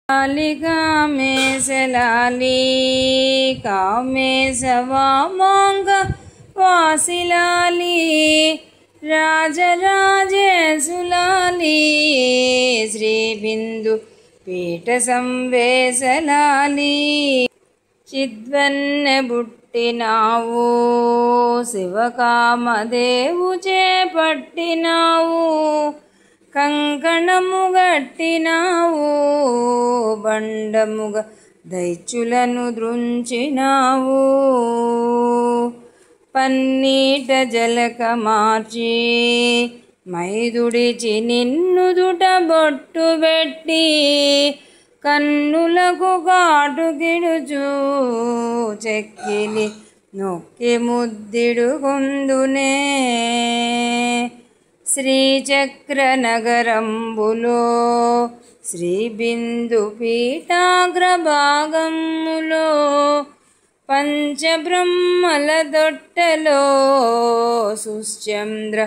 लाली कामेश लाली कामेश वामांग वासी लाली राजराजेशु लाली श्री बिंदु पीठ संवेश लाली चिद्वन्न बुट्टिनावु शिवकामदेवु చేపట్టినావు కంకణము గట్టినావు బండముగ దైత్యులను దృంచినావు పన్నీట జలక మార్చి మైదుడిచి నిన్ను దుటబొట్టు పెట్టి కన్నులకు కాటు గిడుచు చెక్కిలి నొక్కి ముద్దిడు కొందునే శ్రీచక్ర నగరంబులో శ్రీ బిందు పీఠాగ్రభాగములో పంచబ్రహ్మల దొట్టెలో సుశ్చంద్ర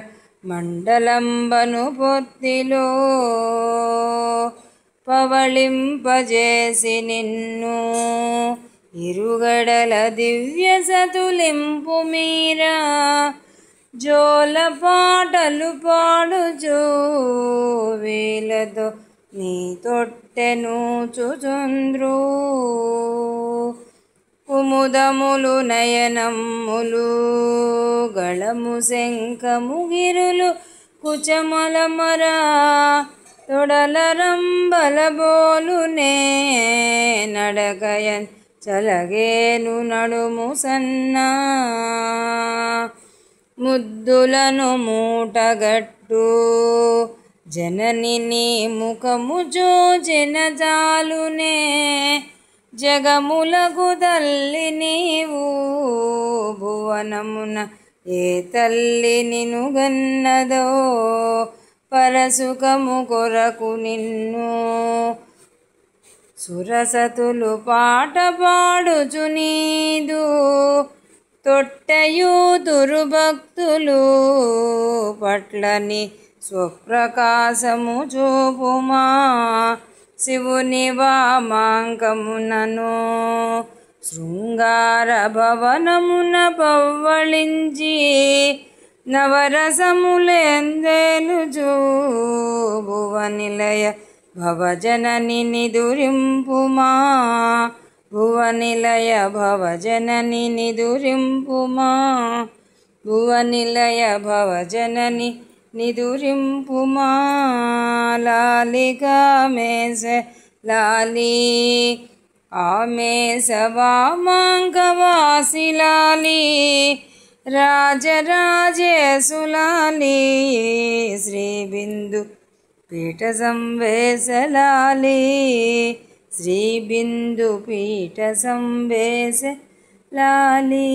మండలంబను పొత్తిలో పవళింపజేసి నిన్ను ఇరుగడల దివ్య సతులింపు మీరా జోల పాటలు పాడుచు వేలతో నీ తొట్టెను చుచుంద్రు కుముదములు నయనమ్ములు గళము శంఖము గిరులు కుచమలమరా తొడల రంబల బోలునే నడకయన్ చలగేను నడుము సన్నా ముద్దులను మూటగట్టు జనని నీ ముఖము జోజన జాలునే జగములకు తల్లి నీవు భువనమున ఏ తల్లి నిను గన్నదో పరసుఖము కొరకు నిన్ను సురసతులు పాట పాడుచు నీదు తొట్టయు దుర్భక్తులు పట్లని స్వప్రకాశము చూపుమా శివుని వామాంకమునను శృంగార భవనమున పవ్వళించి నవరసములేందేలుచు భువనిలయ భవజనని నిదురింపుమా భువనిలయ భవజనని నిదురింపుమా భువనిలయ భవజనని నిదురింపుమా లాలి కామేశ లాలి ఆమేశ వామాంగవాసి లాలి రాజరాజేశు లాలి శ్రీ బిందు పీఠ సంవేశ లాలి శ్రీ బిందు పీఠ సంవేశ లాలి।